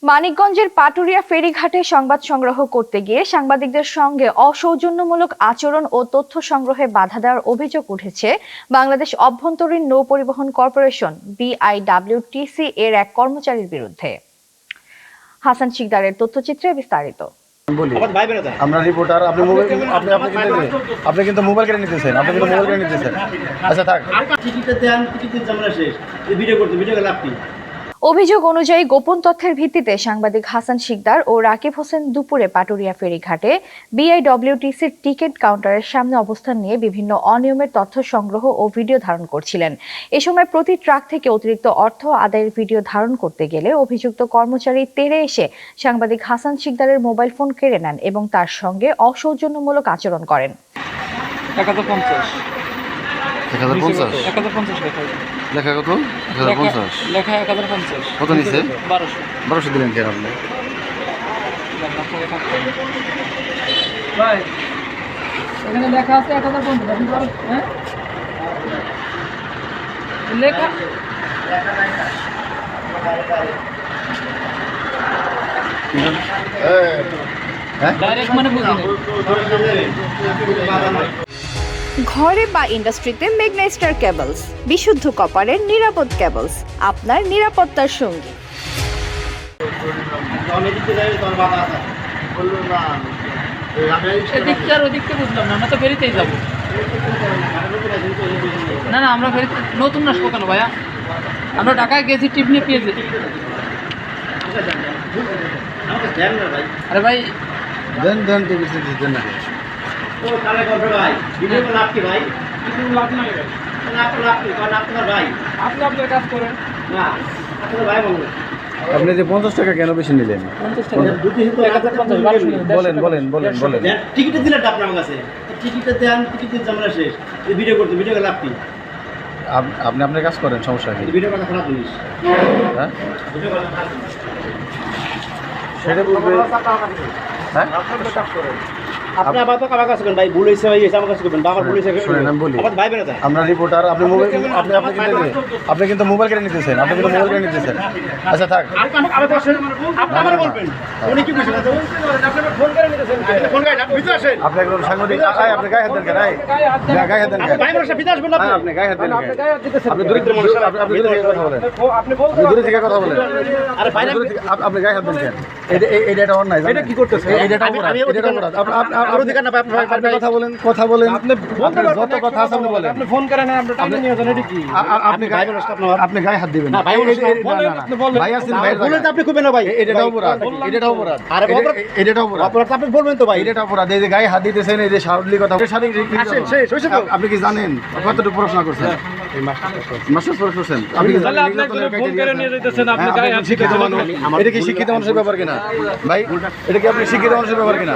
মানিকগঞ্জের পাটুরিয়া ফেরিঘাটে সংবাদ সংগ্রহ করতে গিয়ে সাংবাদিকদের সঙ্গে অসৌজন্যমূলক আচরণ ও তথ্য সংগ্রহে বাধা দেওয়ার অভিযোগ উঠেছে বাংলাদেশ অভ্যন্তরীণ নৌ পরিবহন কর্পোরেশন BIWTC এর এক কর্মচারীর বিরুদ্ধে। হাসান শিকদারের তথ্যচিত্রে বিস্তারিত। আমরা রিপোর্টার, আপনি মোবাইল আপনি কিন্তু মোবাইল কেটে নিতেছেন, আচ্ছা থাক। অভিযোগ অনুযায়ী গোপন তথ্যের ভিত্তিতে সাংবাদিক হাসান শিকদার ও রাকিব হোসেন দুপুরে পাটুরিয়া ফেরিঘাটে BIWTCর টিকিট কাউন্টারের সামনে অবস্থান নিয়ে বিভিন্ন অনিয়মের তথ্য সংগ্রহ ও ভিডিও ধারণ করছিলেন। এ সময় প্রতি ট্রাক থেকে অতিরিক্ত অর্থ আদায়ের ভিডিও ধারণ করতে গেলে অভিযুক্ত কর্মচারী তেড়ে এসে সাংবাদিক হাসান শিকদারের মোবাইল ফোন কেড়ে নেন এবং তার সঙ্গে অসৌজন্যমূলক আচরণ করেন। 1050 লেখা কত? 1050 লেখা 1050 কত নিছে? 1200 দিলেন কেন আপনি? ভাই এখানে লেখা আছে 1050 হ্যাঁ লেখা ডাইরেক্ট মানে বুঝিনি। ঘরে বা ইন্ডাস্ট্রিতে মেঘনা স্টার কেবলস, বিশুদ্ধ কপারের নিরাপদ কেবলস, আপনার নিরাপত্তার সঙ্গী। এদিকটা আর ওদিকটা বুঝলাম না, আমরা তো ফেরিতেই যাবো। না না আমরা ফেরিতে নতুন না কেন ভাইয়া, আমরা ঢাকায় গেছি টিপ নিয়ে পেয়েছি। আরে ভাই দেন টিকিট দেন না। ও তাহলে করবে ভাই, ভিডিও কল আপনি ভাই, কিছু লাভ নাই ভাই, আপনি কারণ আপনার ভাই, আপনি আপনার কাজ করেন না আপনার ভাই বলুন। আপনি যে 50 টাকা কেন বেশি নিলেন? 50 টাকা দুটি হিতো 1050 বলেন। টিকিটে দিলে আপনার কাছে টিকিটে দেন, টিকিট দিতে আমরা শেষ। এই ভিডিও করতে ভিডিও কল আপনি আপনি আপনার কাজ করেন, সমস্যা কি? ভিডিও কল খারাপ জিনিস, হ্যাঁ ভিডিও কল খারাপ সেটা বলবে। হ্যাঁ আপনি আবার তো কাবার কাছে ভাই, ভুল হয়েছে ভাই, এসে আমার কাছে করবেন, বাবার ভুল হয়েছে। শুনেন আমি বলি, আমার ভাই বেরোতে আমরা রিপোর্টার, আপনি মোবাইল আপনি কিন্তু মোবাইল কেটে নিতেছেন, আচ্ছা থাক। আবার বসেন, আপনি আমার বলবেন উনি কি কইছেন? আপনি ফোন করে নিতেছেন, ফোন করে আপনি ভিতরে আসেন। আপনি একদম সাংবাদিক, আপনি গায়ে হাত দেন কেন? গায়ে হাত দেন কেন? ভাই মানুষ ভিতরে আসবেন না, আপনি গায়ে হাত দেন কেন? গায়ে হাত দিতেছেন। আপনি দূরে মানুষ, আপনি দূরে থেকে কথা বলেন, আপনি বলতে দূরে থেকে কথা বলেন। আরে ভাই আপনি গায়ে হাত দেন কেন? এটা অন্যায়। এটা কি করতেছে? এটা অপরাধ। আর অধিকার না ভাই, আপনি কথা বলেন। আপনি যত কথা আছে আপনি বলেন। আপনি ফোন করেন, আমরা টাইমে নিয়ে যান। এটা কি আপনি গায়ে হাত দিবেন না। না ভাই ভাই আছেন, ভাই বলেন তো আপনি কইবেন না ভাই, এটা অপরাধ। আরে এটা অপরাধ আপনি বলবেন তো ভাই। এটা অপরাধ। এই যে গায়ে হাত দিতেছেন, এই যে শারীরিক কথা, আসেন শেষ হইছে তো। আপনি কি জানেন কতটুকু পড়াশোনা করছেন? মাস্টার্স করছেন আপনি কি জানেন? ফোন করে নিয়ে যাইতেছেন, আপনি গায়ে হাত শিক্ষিত মানুষ, এটা কি শিক্ষিত মানুষের ব্যাপার কিনা ভাই? এটা কি আপনি শিক্ষিত মানুষের ব্যাপার কিনা?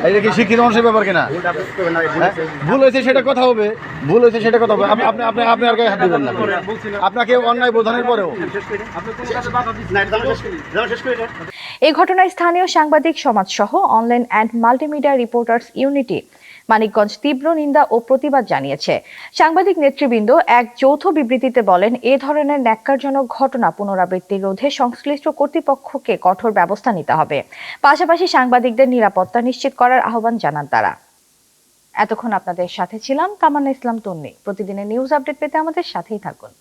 এটা কি শিক্ষিত মানুষের ব্যাপার কিনা? ভুল হয়েছে সেটা কথা হবে, আপনি আর গায়ে হাত দিবেন না। আপনাকে অন্যায় বোঝানোর পরেও এই ঘটনায় স্থানীয় সাংবাদিক সমাজ সহ online and multimedia reporters unity Manikganj তীব্র নিন্দা ও প্রতিবাদ জানিয়েছে। সাংবাদিক নেতৃবৃন্দ এক যৌথ বিবৃতিতে বলেন, এ ধরনের ন্যাক্কারজনক ঘটনা পুনরাবৃত্তি রোধে সংশ্লিষ্ট কর্তৃপক্ষকে কঠোর ব্যবস্থা নিতে হবে। পাশাপাশি সাংবাদিকদের নিরাপত্তা নিশ্চিত করার আহ্বান জানান তারা। এতক্ষণ আপনাদের সাথে ছিলাম তামান্না ইসলাম তন্নি। প্রতিদিনের নিউজ আপডেট পেতে আমাদের সাথেই থাকুন।